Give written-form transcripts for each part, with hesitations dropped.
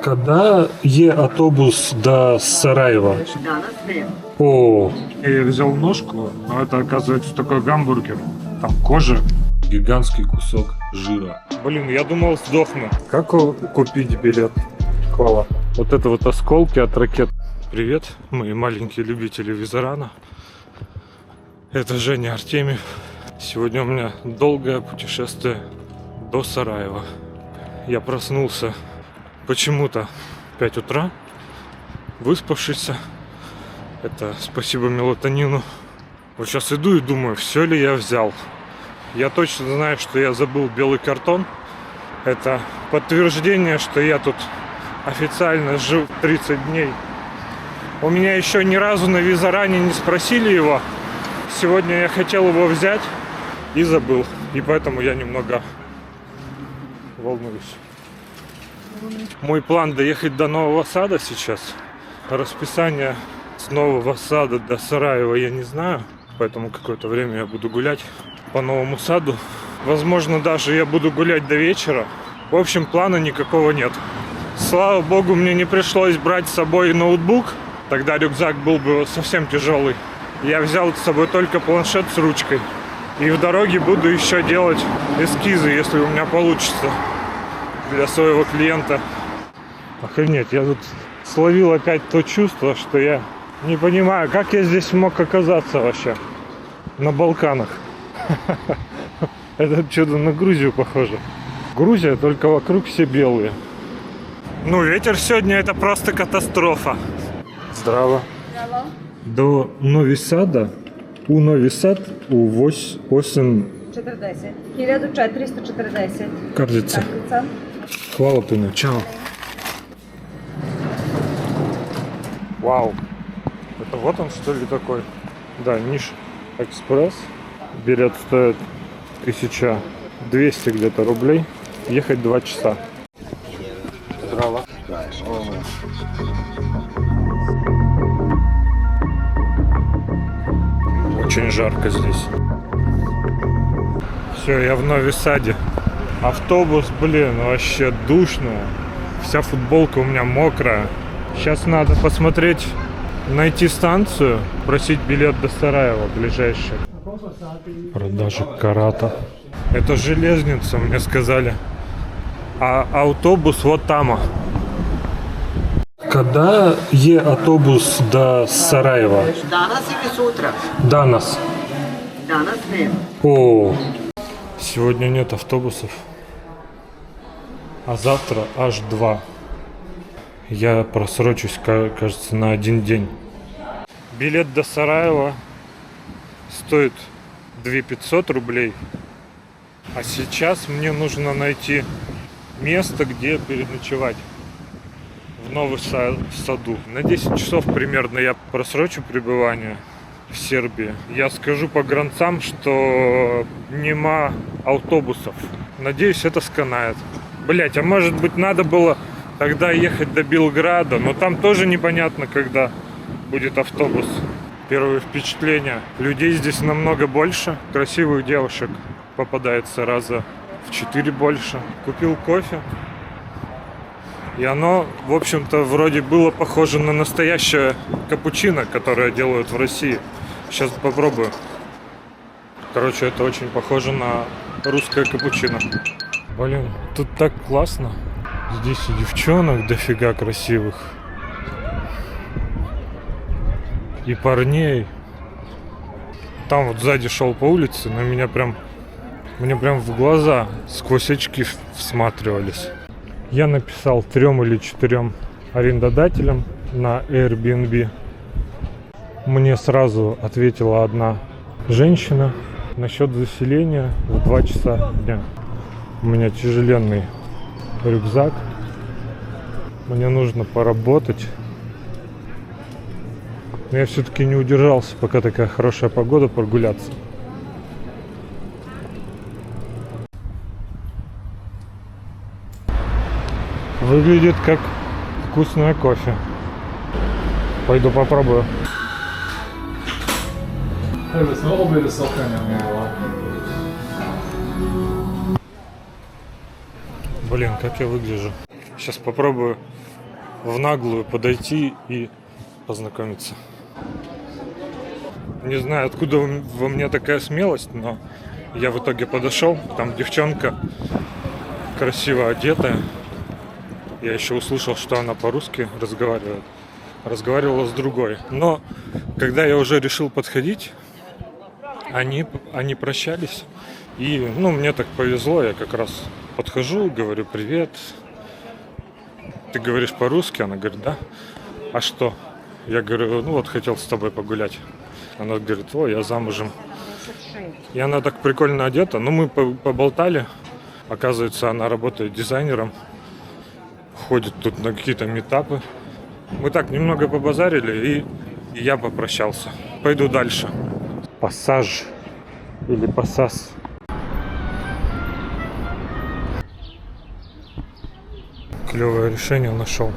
Когда автобус до Сараева? О, Я взял ножку, но это оказывается такой гамбургер. Там кожа. гигантский кусок жира. Блин, я думал сдохну. Как купить билет? Кола. Вот это вот осколки от ракет. Привет, мои маленькие любители Визарана. Это Женя Артемьев. Сегодня у меня долгое путешествие до Сараева. Я проснулся почему-то в 5 утра, выспавшийся. Это спасибо мелатонину. Вот сейчас иду и думаю, все ли я взял. Я точно знаю, что я забыл белый картон. Это подтверждение, что я тут официально жил 30 дней. У меня еще ни разу на Визаране не спросили его. Сегодня я хотел его взять и забыл. И поэтому я немного волнуюсь. Мой план доехать до Нового Сада сейчас. Расписание с Нового Сада до Сараева я не знаю. Поэтому какое-то время я буду гулять по Новому Саду. Возможно, даже я буду гулять до вечера. В общем, плана никакого нет. Слава богу, мне не пришлось брать с собой ноутбук. Тогда рюкзак был бы совсем тяжелый. Я взял с собой только планшет с ручкой. И в дороге буду еще делать эскизы, если у меня получится, для своего клиента. Охренеть, я тут словил опять то чувство, что я не понимаю, как я здесь мог оказаться вообще. На Балканах. Это что-то на Грузию похоже. Грузия, только вокруг все белые. Ну, ветер сегодня это просто катастрофа. Здраво. Здраво. До Нові Сада, у Нові Сад, у 8 410. 1340. кардиця. Це. Хвала Пину, чао. Вау. Это вот он, что ли, такой? Да, Ниш Экспресс. Билет стоит 1200 где-то рублей. Ехать 2 часа. Здраво. Очень жарко здесь. Все, я в Нови Саде. Автобус, блин, вообще душно. Вся футболка у меня мокрая. Сейчас надо посмотреть, найти станцию, просить билет до Сараева ближайший. Продажа карата. Это железница, мне сказали. А автобус вот там. Когда автобус до Сараева? Danas ili sutra? Данас. Danas nema. О, Сегодня нет автобусов. А завтра аж 2. Я просрочусь, кажется, на 1 день. Билет до Сараева стоит 2500 рублей. А сейчас мне нужно найти место, где переночевать. В Новом Саду. На 10 часов примерно я просрочу пребывание в Сербии. Я скажу погранцам, что нема автобусов. Надеюсь, это сканает. Блять, а может быть надо было тогда ехать до Белграда, но там тоже непонятно, когда будет автобус. Первое впечатление. Людей здесь намного больше. Красивых девушек попадается раза в 4 больше. Купил кофе. И оно, в общем-то, вроде было похоже на настоящее капучино, которое делают в России. Сейчас попробую. Короче, это очень похоже на русское капучино. Блин, тут так классно. Здесь и девчонок дофига красивых. И парней. Там вот сзади шел по улице, но мне прям в глаза сквозь очки всматривались. Я написал 3 или 4 арендодателям на Airbnb. Мне сразу ответила одна женщина насчет заселения в 2 часа дня. У меня тяжеленный рюкзак. Мне нужно поработать. Но я все-таки не удержался, пока такая хорошая погода, прогуляться. Выглядит как вкусное кофе. Пойду попробую. Блин, как я выгляжу. Сейчас попробую в наглую подойти и познакомиться. Не знаю, откуда во мне такая смелость, но я в итоге подошел. Там девчонка красиво одетая. Я еще услышал, что она по-русски разговаривает. Разговаривала с другой. Но когда я уже решил подходить, они прощались. И, мне так повезло, я как раз подхожу, говорю: привет. Ты говоришь по-русски? Она говорит: да. А что? Я говорю: хотел с тобой погулять. Она говорит: я замужем. И она так прикольно одета. Мы поболтали. Оказывается, она работает дизайнером. Ходит тут на какие-то митапы. Мы так немного побазарили, и я попрощался. Пойду дальше. Пассаж или пассаж. Клевое решение нашел.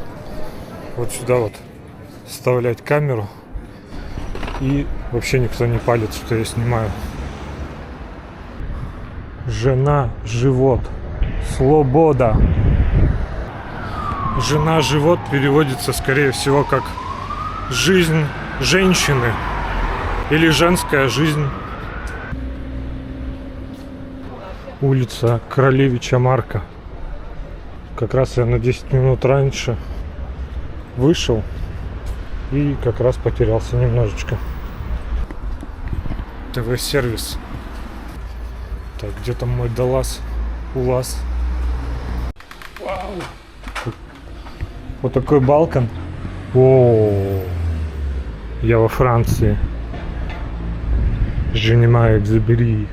Вот сюда вот вставлять камеру. И вообще никто не палит, что я снимаю. Жена, живот. Свобода. Жена, живот переводится, скорее всего, как жизнь женщины или женская жизнь. Улица Королевича Марка. Как раз я на 10 минут раньше вышел и как раз потерялся немножечко. ТВ-сервис. Так, где там мой Даллас? УАЗ. Вау! Вот такой балкон. О, я во Франции. Женимаю Экзюпери.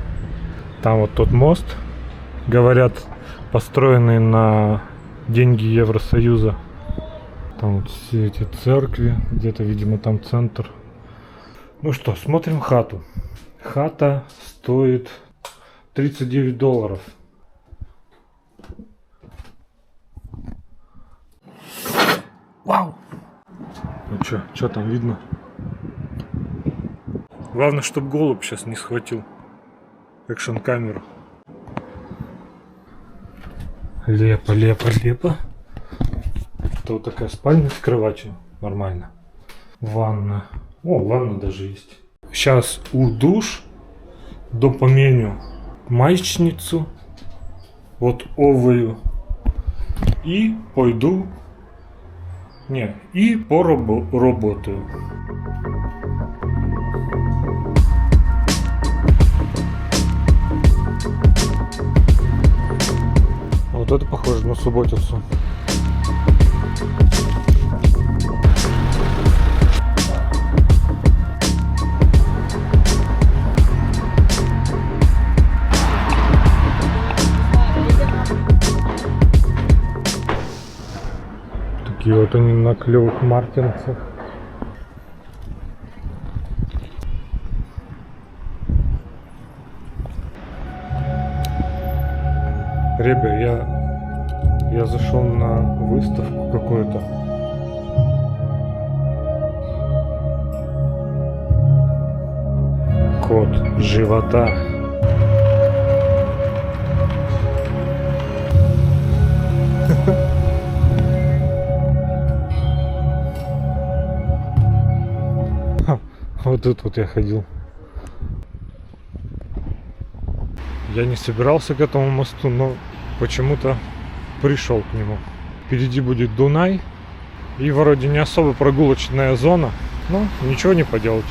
Там вот тот мост, говорят, построенный на деньги Евросоюза. Там вот все эти церкви, где-то, видимо, там центр. Ну что, смотрим хату. Хата стоит $39. Вау! Ну что там видно? Главное, чтобы голубь сейчас не схватил экшн-камеру. Лепо. Это вот такая спальня с кроватью. Нормально. Ванна. О, ванна даже есть. Сейчас удуш, допоменю маечницу, вот овою, и пойду. И поработаю. Вот это похоже на субботицу. Такие вот они на клевых мартинцах. Ребят, я зашел на выставку какую-то. Код живота. Вот тут вот я ходил. Я не собирался к этому мосту, но почему-то пришел к нему. Впереди будет Дунай. И вроде не особо прогулочная зона. Но ничего не поделать.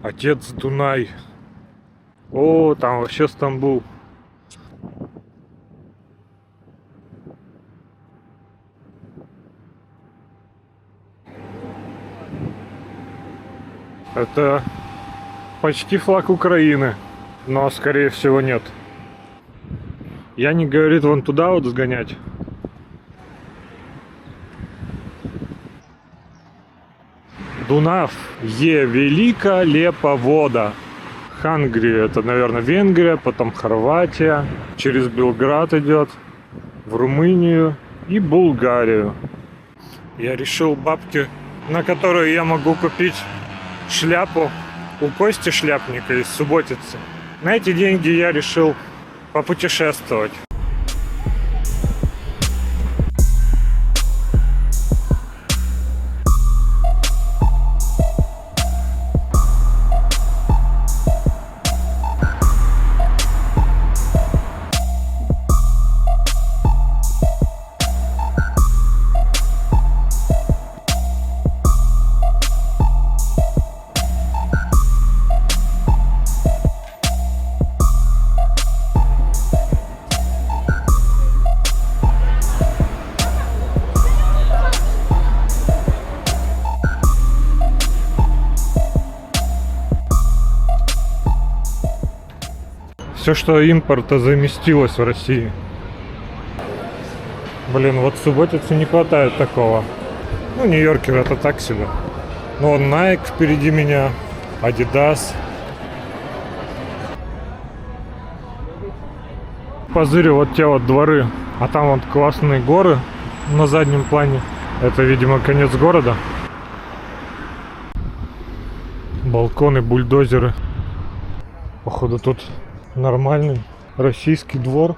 Отец Дунай. О, там вообще Стамбул. Это почти флаг Украины, но скорее всего нет. Я не, говорит, вон туда вот сгонять. Дунав е велика лепа вода. Хангрия, это, наверное, Венгрия, потом Хорватия, через Белград идет, в Румынию и Булгарию. Я решил бабки, на которые я могу купить шляпу у Кости Шляпника из Субботицы. На эти деньги я решил попутешествовать. Все, что импорта заместилось в России. Блин, вот в субботице не хватает такого. Ну, Нью-Йоркер это так себе. Ну, вон Nike впереди меня, Adidas. Позырю вот те вот дворы. А там вот классные горы на заднем плане. Это, видимо, конец города. Балконы, бульдозеры. Походу тут нормальный российский двор.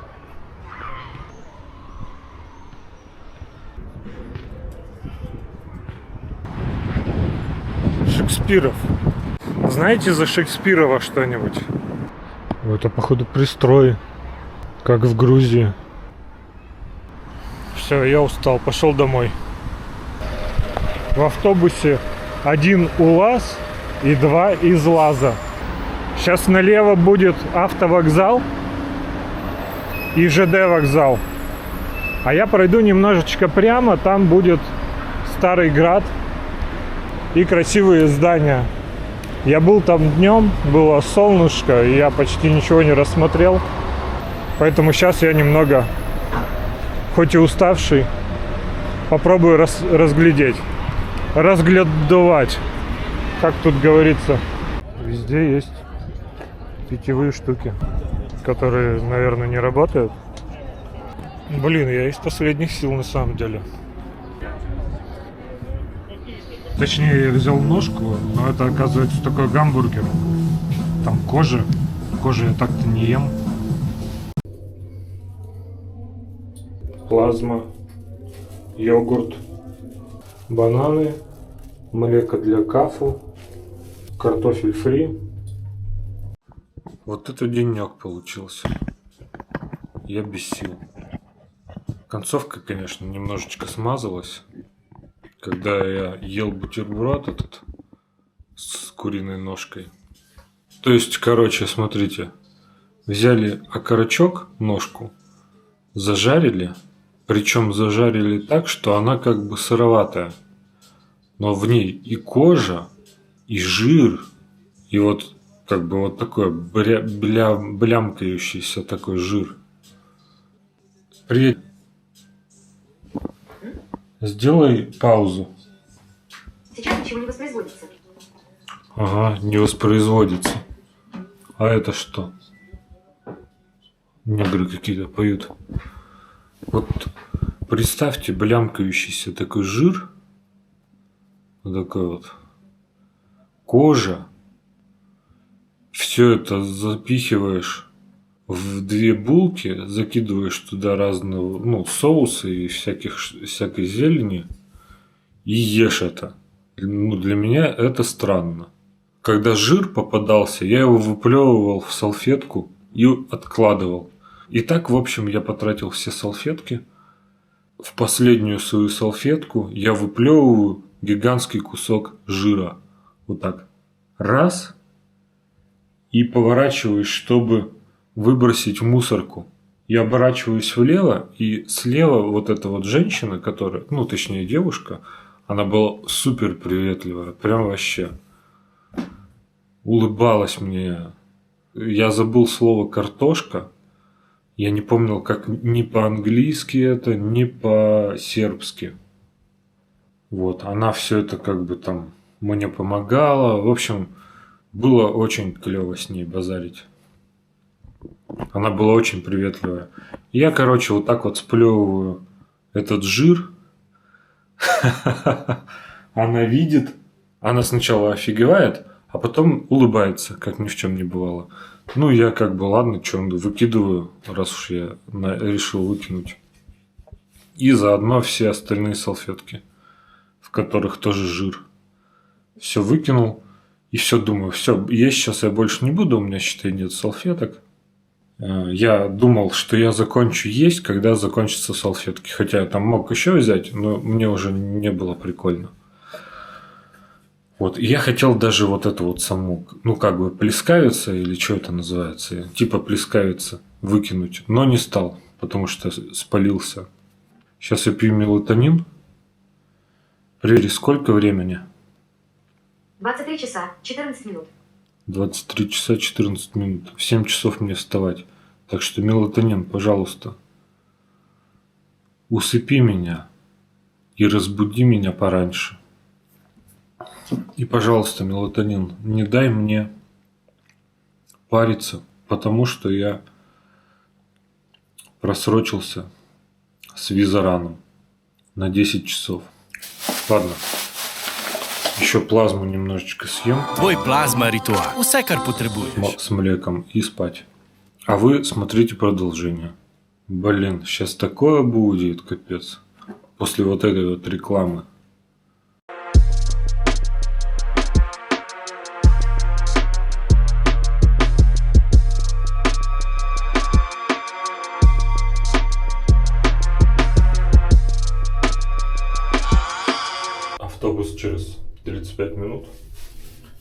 Шекспиров. Знаете за Шекспирова что-нибудь? Это, походу, пристрой, как в Грузии. Все, я устал, пошел домой. В автобусе 1 УЛАЗ и 2 ИЗЛАЗа. Сейчас налево будет автовокзал и ЖД вокзал. А я пройду немножечко прямо, там будет Старый Град и красивые здания. Я был там днем, было солнышко, и я почти ничего не рассмотрел. Поэтому сейчас я немного, хоть и уставший, попробую разглядеть. Разглядывать, как тут говорится. Везде есть питьевые штуки, которые, наверное, не работают. Блин, я из последних сил на самом деле. Точнее, я взял ножку, но это, оказывается, такой гамбургер. Там кожа. Кожу я так-то не ем. Плазма, йогурт, бананы, млеко для кафу, картофель фри. Вот это денек получился. Я без сил. Концовка, конечно, немножечко смазалась. Когда я ел бутерброд этот с куриной ножкой. То есть, короче, смотрите. Взяли окорочок, ножку, зажарили. Причем зажарили так, что она как бы сыроватая. Но в ней и кожа, и жир, и вот как бы вот такой блямкающийся такой жир. Сделай паузу. Сейчас ничего не воспроизводится. Ага, не воспроизводится. А это что? Негры какие-то поют. Вот представьте блямкающийся такой жир. Вот такой вот. Кожа. Все это запихиваешь в 2 булки, закидываешь туда разные соусы и всякой зелени и ешь это. Ну, для меня это странно. Когда жир попадался, я его выплевывал в салфетку и откладывал. И так, в общем, я потратил все салфетки. В последнюю свою салфетку я выплевываю гигантский кусок жира. Вот так. Раз. И поворачиваюсь, чтобы выбросить в мусорку. Я оборачиваюсь влево, и слева вот эта вот женщина, которая, точнее девушка, она была супер приветливая, прям вообще. Улыбалась мне. Я забыл слово картошка. Я не помнил, как ни по-английски это, ни по-сербски. Вот, она все это как бы там мне помогала. В общем, было очень клево с ней базарить. Она была очень приветливая. Я, короче, вот так вот сплевываю этот жир. Она видит. Она сначала офигевает, а потом улыбается, как ни в чем не бывало. Ну, я как бы, ладно, что, выкидываю, раз уж я решил выкинуть. И заодно все остальные салфетки, в которых тоже жир. Все выкинул. И все думаю, все, есть сейчас я больше не буду, у меня, считай, нет салфеток. Я думал, что я закончу есть, когда закончатся салфетки. Хотя я там мог еще взять, но мне уже не было прикольно. Вот, и я хотел даже вот эту вот саму, как бы плескавица, или что это называется, типа плескавица, выкинуть, но не стал, потому что спалился. Сейчас я пью мелатонин. Привет, сколько времени? 23 часа, 14 минут. 23 часа 14 минут. В 7 часов мне вставать. Так что, мелатонин, пожалуйста, усыпи меня и разбуди меня пораньше. И, пожалуйста, мелатонин, не дай мне париться, потому что я просрочился с визараном на 10 часов. Ладно, еще плазму немножечко съем Твой плазма ритуал. Усе, кар потребуєш. с млеком и спать. А вы смотрите продолжение. Блин, сейчас такое будет, капец. После вот этой вот рекламы. Автобус через 35 минут.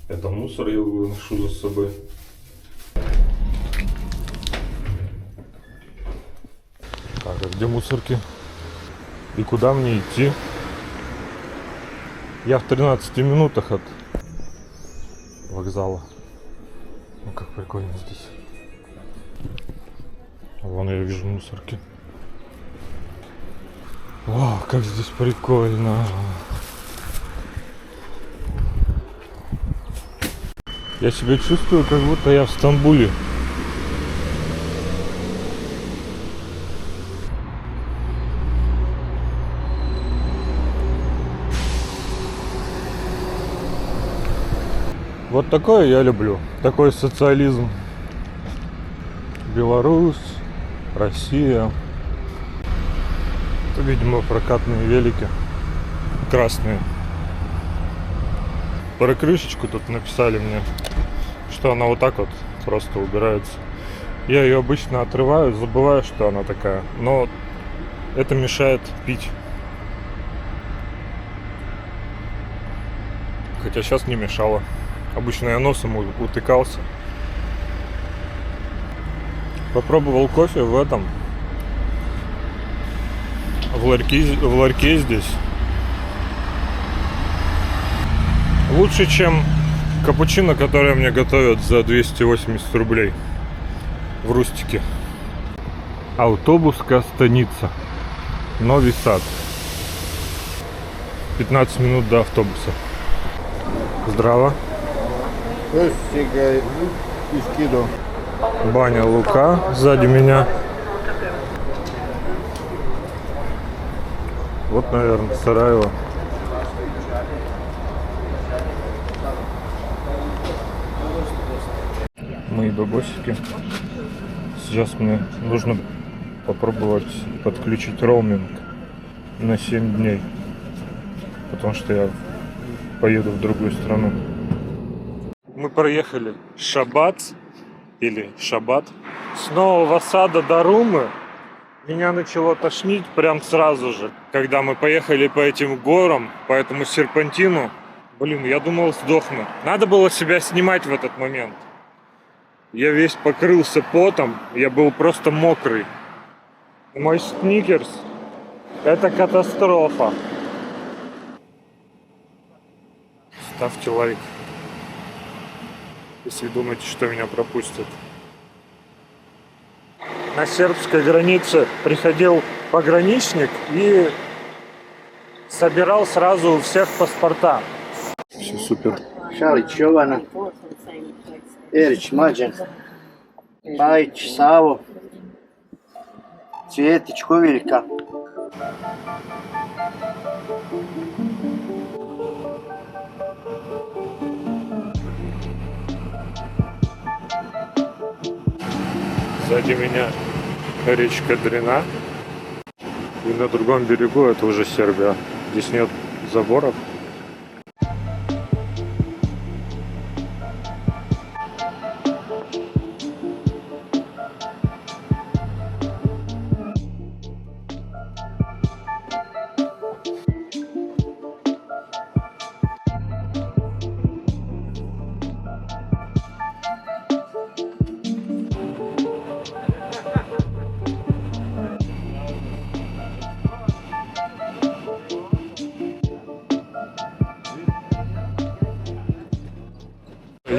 Это мусор я выношу за собой. Так, а где мусорки? И куда мне идти? Я в 13 минутах от вокзала. Ну как прикольно здесь. Вон я вижу мусорки. Вау, как здесь прикольно. Я себя чувствую, как будто я в Стамбуле. Вот такое я люблю. Такой социализм. Беларусь, Россия. Это, видимо, прокатные велики. Красные. Про крышечку тут написали мне, что она вот так вот просто убирается. Я ее обычно отрываю, забываю, что она такая. Но это мешает пить. Хотя сейчас не мешало. Обычно я носом утыкался. Попробовал кофе в этом. В ларьке здесь. Лучше, чем капучино, которое мне готовят за 280 рублей в Рустике. Автобуска станица. Нови Сад. 15 минут до автобуса. Здраво. Баня Лука сзади меня. Вот, наверное, Сараево. Мои бабосики. Сейчас мне нужно попробовать подключить роуминг на 7 дней. Потому что я поеду в другую страну. Мы проехали Шабат или Шабат с Нового Сада до Румы. Меня начало тошнить прям сразу же, когда мы поехали по этим горам, по этому серпантину. Блин, я думал, сдохну. Надо было себя снимать в этот момент. Я весь покрылся потом, я был просто мокрый. Мой сникерс — это катастрофа. Ставьте лайк, если думаете, что меня пропустят. На сербской границе приходил пограничник и собирал сразу у всех паспорта. Все супер. Šalić Jovana, Erić Mlađan, Pajić Savo, Cvjetić Koviljka. Сзади меня речка Дрина. И на другом берегу это уже Сербия. Здесь нет заборов.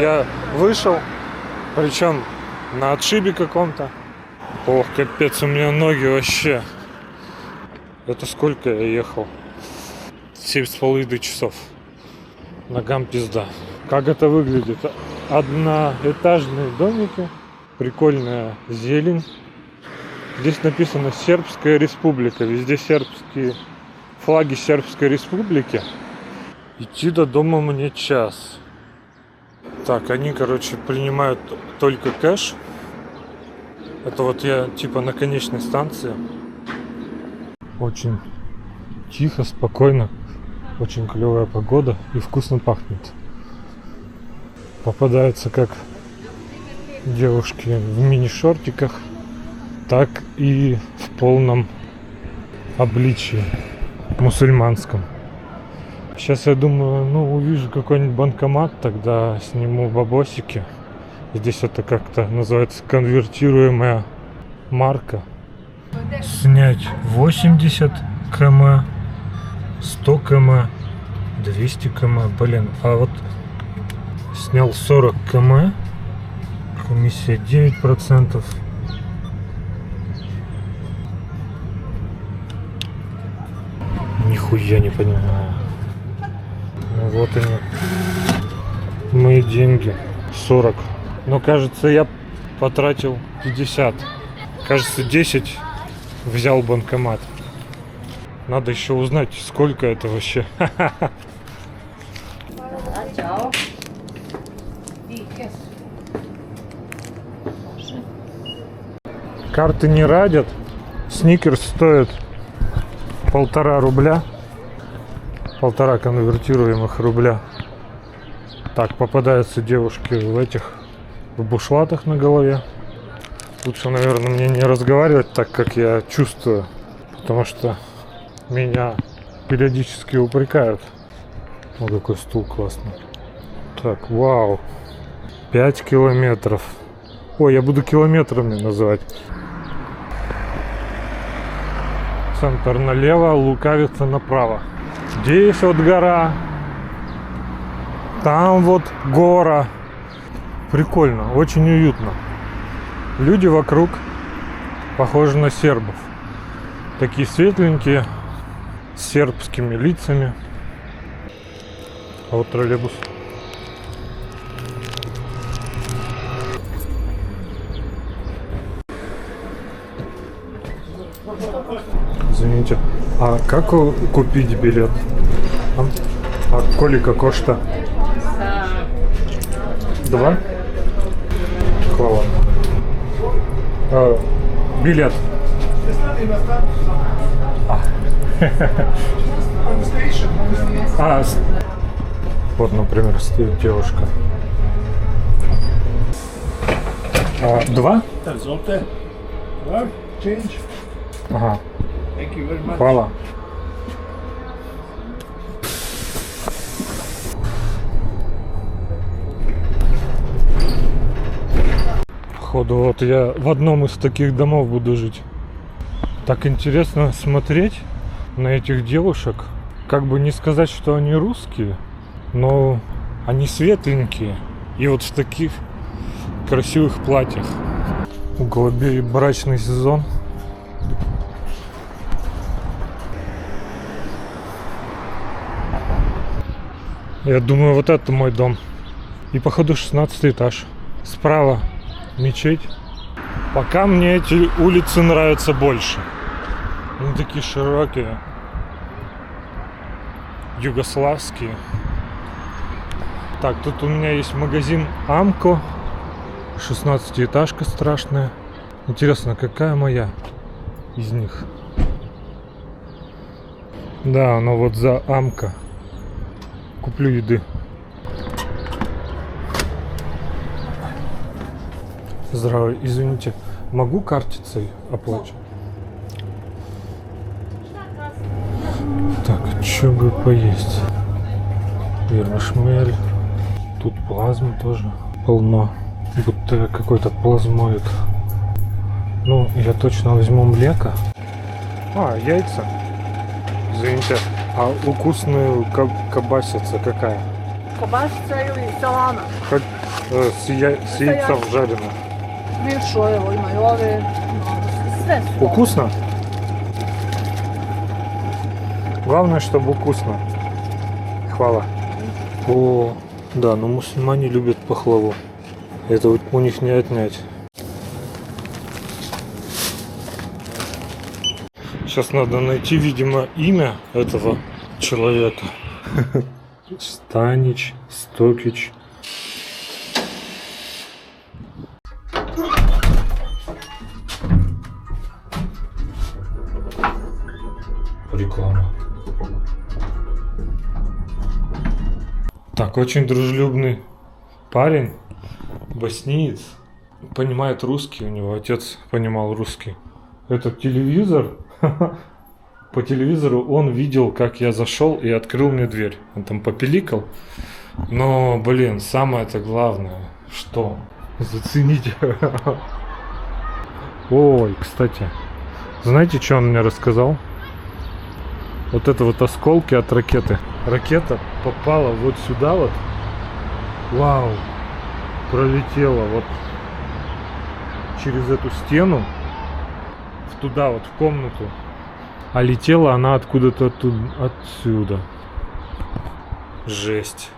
Я вышел, причем на отшибе каком-то. Ох, капец, у меня ноги вообще. Это сколько я ехал? 7,5 часов. Ногам пизда. Как это выглядит? Одноэтажные домики. Прикольная зелень. Здесь написано Сербская Республика. Везде сербские флаги Сербской Республики. Идти до дома мне час. Так, они, короче, принимают только кэш. Это вот я типа на конечной станции. Очень тихо, спокойно. Очень клевая погода и вкусно пахнет. Попадаются как девушки в мини-шортиках, так и в полном обличии мусульманском. Сейчас я думаю, увижу какой-нибудь банкомат, тогда сниму бабосики. Здесь это как-то называется конвертируемая марка. Снять 80 км, 100 км, 200 км. Блин, а вот снял 40 км, комиссия 9%. Нихуя не понимаю. Ну вот они, мои деньги, 40. Но кажется, я потратил 50. Кажется, 10 взял банкомат. Надо еще узнать, сколько это вообще. Карты не радят. Сникерс стоит 1,5 рубля. 1,5 конвертируемых рубля. Так, попадаются девушки в бушлатах на голове. Лучше, наверное, мне не разговаривать так, как я чувствую. Потому что меня периодически упрекают. Вот какой стул классный. Так, вау. 5 километров. Ой, я буду километрами называть. Центр налево, Лукавица направо. Здесь вот гора. Там вот гора. Прикольно, очень уютно. Люди вокруг похожи на сербов. Такие светленькие, с сербскими лицами. А вот троллейбус. Извините, а как купить билет? А колика кошта? 2? Хвала. Билет. Вот, например, стоит девушка. 2? Ага. Хвала. Походу, вот я в одном из таких домов буду жить. Так интересно смотреть на этих девушек. Как бы не сказать, что они русские, но они светленькие. И вот в таких красивых платьях. У голубей брачный сезон. Я думаю, вот это мой дом. И походу 16 этаж. Справа мечеть. Пока мне эти улицы нравятся больше. Они такие широкие. Югославские. Так, тут у меня есть магазин Амко. 16-этажка страшная. Интересно, какая моя из них? Да, но вот за Амко. Куплю еды. Здравия, извините, могу картицей оплачивать? Так, что бы поесть? Вермишмель. Тут плазмы тоже полно. Будто какой-то плазмоид. Ну, я точно возьму млека. Яйца. Извините, а укусную кабасица какая? Kobasicaju i salama. Хоть с яйцом жареным. Mišu, evo imaju ove, sve su. Вкусно? Главное, чтобы вкусно. Хвала. О, да, но мусульмане любят пахлаву. Это вот у них не отнять. Сейчас надо найти, видимо, имя этого человека. Станич, Стокич. Реклама. Так, очень дружелюбный парень, боснеец, понимает русский, у него отец понимал русский. Этот телевизор, по телевизору он видел, как я зашел и открыл мне дверь. Он там попеликал. Но, блин, самое-то главное, что? Зацените. Ой, кстати, знаете, что он мне рассказал? Вот это вот осколки от ракеты. Ракета попала вот сюда вот. Вау. Пролетела вот через эту стену. Туда вот, в комнату. А летела она откуда-то отсюда. Жесть.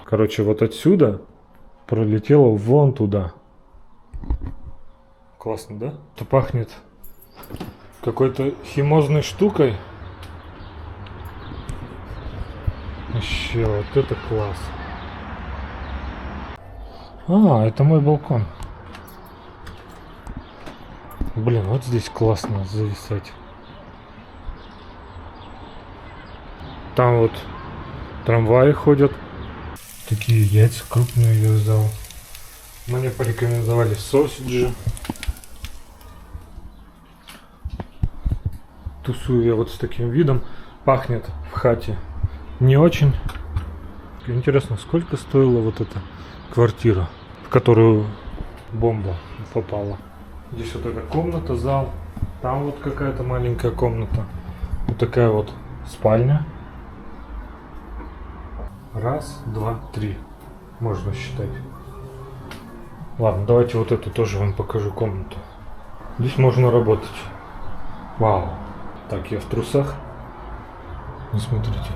Короче, вот отсюда пролетела вон туда. Классно, да? Это пахнет какой-то химозной штукой. Вообще, вот это класс. А, это мой балкон. Блин, вот здесь классно зависать. Там вот трамваи ходят. Такие яйца крупные я взял. Мне порекомендовали сосиджи. Тусую я вот с таким видом. Пахнет в хате не очень. Интересно, сколько стоила вот эта квартира, в которую бомба попала. Здесь вот эта комната, зал. Там вот какая-то маленькая комната. Вот такая вот спальня. Раз, два, три. Можно считать. Ладно, давайте вот эту тоже вам покажу комнату. Здесь можно работать. Вау. Так, я в трусах. Не смотрите.